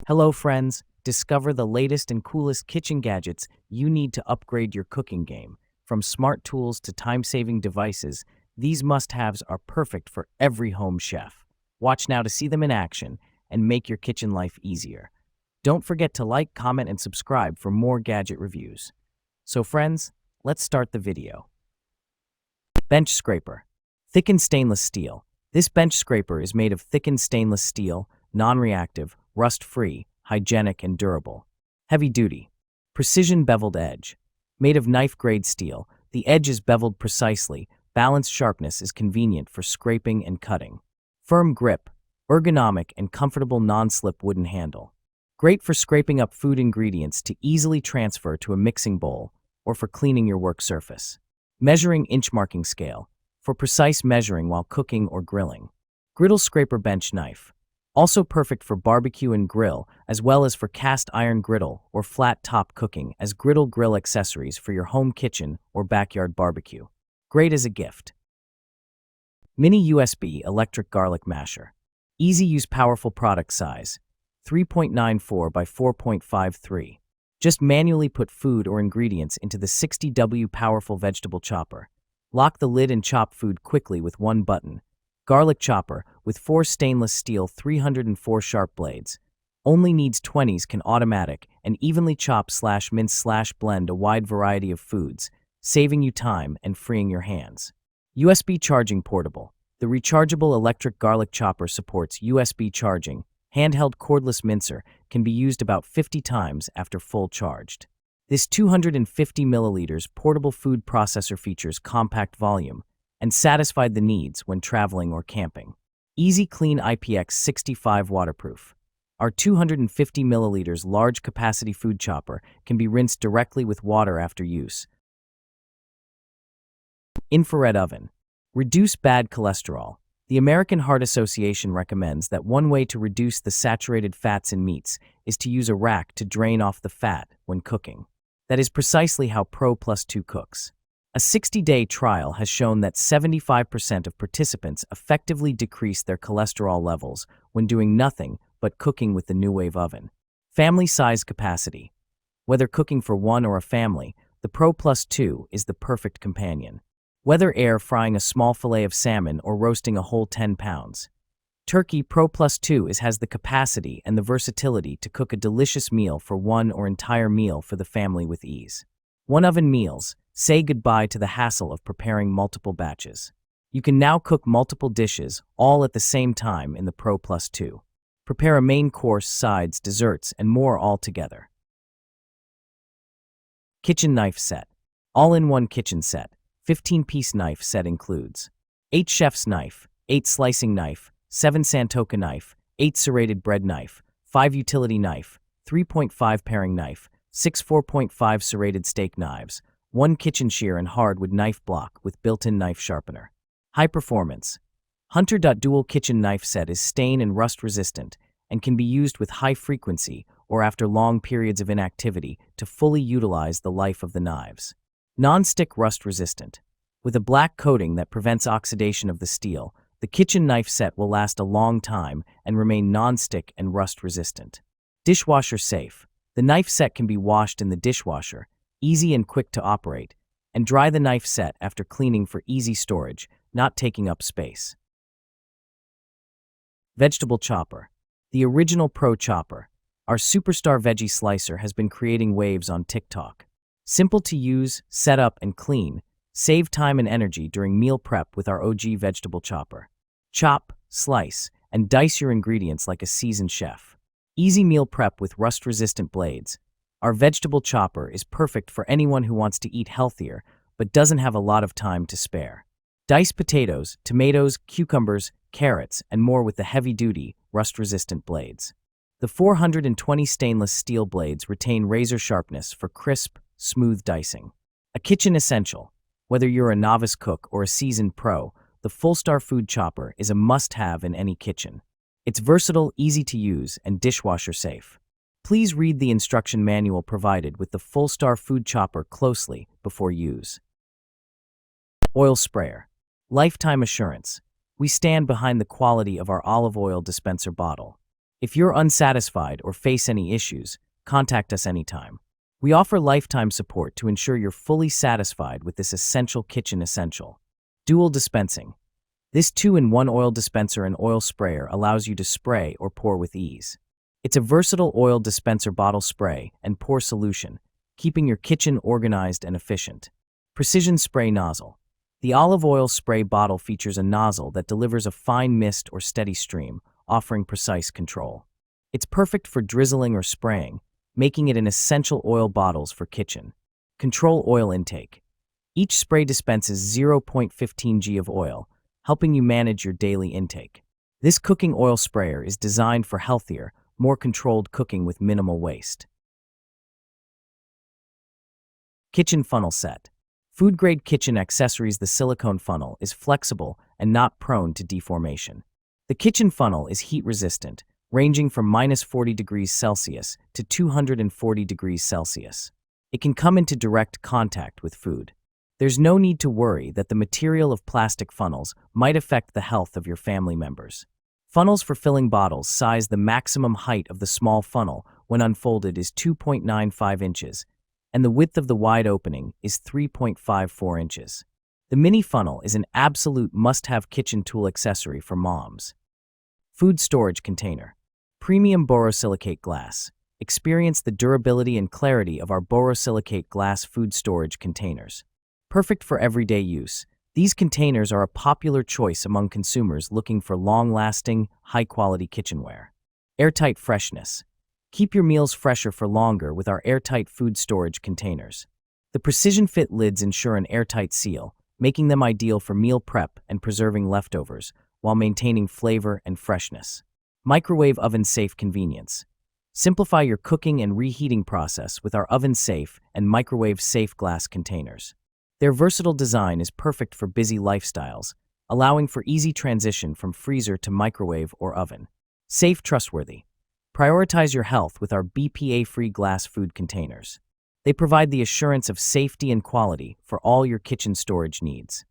Hello friends, discover the latest and coolest kitchen gadgets you need to upgrade your cooking game. From smart tools to time-saving devices, these must-haves are perfect for every home chef. Watch now to see them in action and make your kitchen life easier. Don't forget to like, comment, and subscribe for more gadget reviews. So friends, let's start the video. Bench scraper. Thickened stainless steel. This bench scraper is made of thickened stainless steel, non-reactive, rust-free, hygienic, and durable. Heavy-duty. Precision beveled edge. Made of knife-grade steel, the edge is beveled precisely. Balanced sharpness is convenient for scraping and cutting. Firm grip. Ergonomic and comfortable non-slip wooden handle. Great for scraping up food ingredients to easily transfer to a mixing bowl or for cleaning your work surface. Measuring inch marking scale. For precise measuring while cooking or grilling. Griddle scraper bench knife. Also perfect for barbecue and grill, as well as for cast iron griddle or flat top cooking as griddle grill accessories for your home kitchen or backyard barbecue. Great as a gift. Mini USB electric garlic masher. Easy use, powerful product size. 3.94 by 4.53. Just manually put food or ingredients into the 60W powerful vegetable chopper. Lock the lid and chop food quickly with one button. Garlic chopper with 4 stainless steel 304 sharp blades. Only needs 20s, can automatic and evenly chop / mince / blend a wide variety of foods, saving you time and freeing your hands. USB charging portable. The rechargeable electric garlic chopper supports USB charging. Handheld cordless mincer can be used about 50 times after full charged. This 250 milliliters portable food processor features compact volume and satisfied the needs when traveling or camping. Easy clean, IPX65 waterproof. Our 250 milliliters large capacity food chopper can be rinsed directly with water after use. Infrared oven. Reduce bad cholesterol. The American Heart Association recommends that one way to reduce the saturated fats in meats is to use a rack to drain off the fat when cooking. That is precisely how Pro Plus 2 cooks. A 60-day trial has shown that 75% of participants effectively decreased their cholesterol levels when doing nothing but cooking with the New Wave oven. Family size capacity. Whether cooking for one or a family, the Pro Plus 2 is the perfect companion. Whether air frying a small fillet of salmon or roasting a whole 10 pounds. Turkey, Pro Plus 2 has the capacity and the versatility to cook a delicious meal for one or entire meal for the family with ease. One oven meals. Say goodbye to the hassle of preparing multiple batches. You can now cook multiple dishes all at the same time in the Pro Plus 2. Prepare a main course, sides, desserts, and more all together. Kitchen knife set. All-in-one kitchen set. 15-piece knife set includes 8 chef's knife, 8 slicing knife, 7 Santoka knife, 8 serrated bread knife, 5 utility knife, 3.5 paring knife, 6 4.5 serrated steak knives, 1 kitchen shear and hardwood knife block with built-in knife sharpener. High performance. Hunter Dual Kitchen Knife Set is stain and rust resistant and can be used with high frequency or after long periods of inactivity to fully utilize the life of the knives. Non-stick rust resistant. With a black coating that prevents oxidation of the steel, the kitchen knife set will last a long time and remain non-stick and rust resistant. Dishwasher safe. The knife set can be washed in the dishwasher, easy and quick to operate, and dry the knife set after cleaning for easy storage, not taking up space. Vegetable chopper. The original Pro Chopper. Our superstar veggie slicer has been creating waves on TikTok. Simple to use, set up, and clean. Save time and energy during meal prep with our OG vegetable chopper. Chop, slice, and dice your ingredients like a seasoned chef. Easy meal prep with rust-resistant blades. Our vegetable chopper is perfect for anyone who wants to eat healthier but doesn't have a lot of time to spare. Dice potatoes, tomatoes, cucumbers, carrots, and more with the heavy-duty, rust-resistant blades. The 420 stainless steel blades retain razor sharpness for crisp, smooth dicing. A kitchen essential. Whether you're a novice cook or a seasoned pro, the Full-Star Food Chopper is a must-have in any kitchen. It's versatile, easy to use, and dishwasher safe. Please read the instruction manual provided with the Full-Star Food Chopper closely before use. Oil sprayer. Lifetime assurance. We stand behind the quality of our olive oil dispenser bottle. If you're unsatisfied or face any issues, contact us anytime. We offer lifetime support to ensure you're fully satisfied with this essential kitchen essential. Dual dispensing. This 2-in-1 oil dispenser and oil sprayer allows you to spray or pour with ease. It's a versatile oil dispenser bottle spray and pour solution, keeping your kitchen organized and efficient. Precision spray nozzle. The olive oil spray bottle features a nozzle that delivers a fine mist or steady stream, offering precise control. It's perfect for drizzling or spraying, making it an essential oil bottles for kitchen. Control oil intake. Each spray dispenses 0.15 g of oil, helping you manage your daily intake. This cooking oil sprayer is designed for healthier, more controlled cooking with minimal waste. Kitchen funnel set. Food-grade kitchen accessories. The silicone funnel is flexible and not prone to deformation. The kitchen funnel is heat-resistant, ranging from -40 degrees Celsius to 240 degrees Celsius. It can come into direct contact with food. There's no need to worry that the material of plastic funnels might affect the health of your family members. Funnels for filling bottles. Size. The maximum height of the small funnel when unfolded is 2.95 inches, and the width of the wide opening is 3.54 inches. The mini funnel is an absolute must-have kitchen tool accessory for moms. Food storage container. Premium borosilicate glass. Experience the durability and clarity of our borosilicate glass food storage containers. Perfect for everyday use, these containers are a popular choice among consumers looking for long-lasting, high-quality kitchenware. Airtight freshness. Keep your meals fresher for longer with our airtight food storage containers. The precision-fit lids ensure an airtight seal, making them ideal for meal prep and preserving leftovers, while maintaining flavor and freshness. Microwave oven-safe convenience. Simplify your cooking and reheating process with our oven-safe and microwave-safe glass containers. Their versatile design is perfect for busy lifestyles, allowing for easy transition from freezer to microwave or oven. Safe, trustworthy. Prioritize your health with our BPA-free glass food containers. They provide the assurance of safety and quality for all your kitchen storage needs.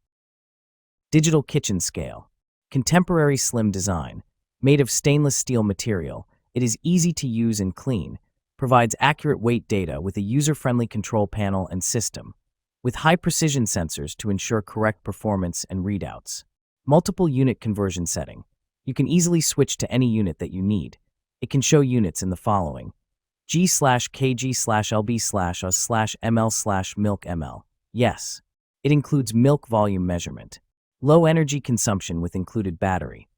Digital kitchen scale. Contemporary slim design. Made of stainless steel material, it is easy to use and clean, provides accurate weight data with a user-friendly control panel and system, with high-precision sensors to ensure correct performance and readouts. Multiple unit conversion setting. You can easily switch to any unit that you need. It can show units in the following: G/kg/lb/us/ml/milk ml. Yes. It includes milk volume measurement. Low energy consumption with included battery.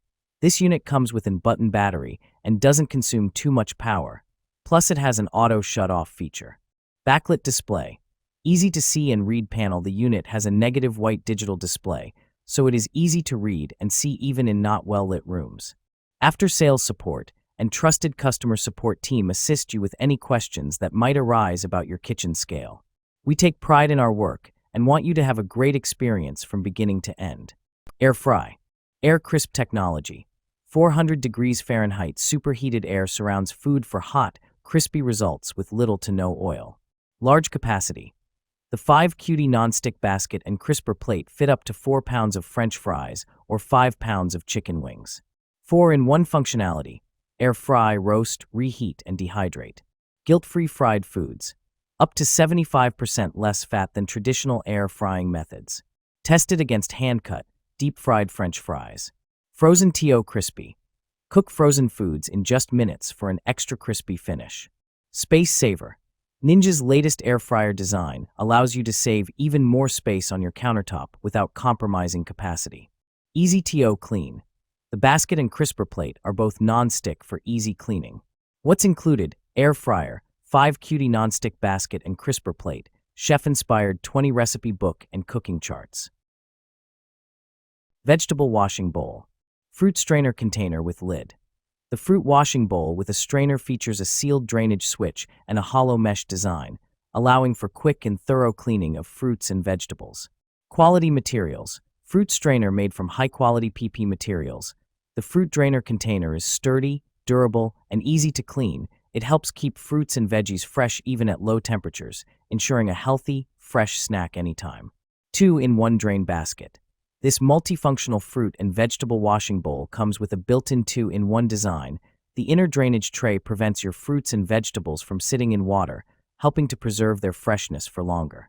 This unit comes with an button battery and doesn't consume too much power. Plus it has an auto shut-off feature. Backlit display. Easy to see and read panel. The unit has a negative white digital display, so it is easy to read and see even in not well-lit rooms. After-sales support and trusted customer support team assist you with any questions that might arise about your kitchen scale. We take pride in our work and want you to have a great experience from beginning to end. Air fry. Air crisp technology. 400 degrees Fahrenheit superheated air surrounds food for hot, crispy results with little to no oil. Large capacity. The 5QD non-stick basket and crisper plate fit up to 4 pounds of French fries or 5 pounds of chicken wings. 4-in-1 functionality. Air fry, roast, reheat, and dehydrate. Guilt-free fried foods. Up to 75% less fat than traditional air frying methods. Tested against hand-cut, deep-fried French fries. Frozen TO crispy. Cook frozen foods in just minutes for an extra crispy finish. Space saver. Ninja's latest air fryer design allows you to save even more space on your countertop without compromising capacity. Easy TO clean. The basket and crisper plate are both non-stick for easy cleaning. What's included? Air fryer, 5QD non-stick basket and crisper plate, chef-inspired 20-recipe book and cooking charts. Vegetable washing bowl. Fruit strainer container with lid. The fruit washing bowl with a strainer features a sealed drainage switch and a hollow mesh design, allowing for quick and thorough cleaning of fruits and vegetables. Quality materials. Fruit strainer made from high-quality PP materials. The fruit drainer container is sturdy, durable, and easy to clean. It helps keep fruits and veggies fresh even at low temperatures, ensuring a healthy, fresh snack anytime. 2-in-1 drain basket. This multifunctional fruit and vegetable washing bowl comes with a built-in 2-in-1 design. The inner drainage tray prevents your fruits and vegetables from sitting in water, helping to preserve their freshness for longer.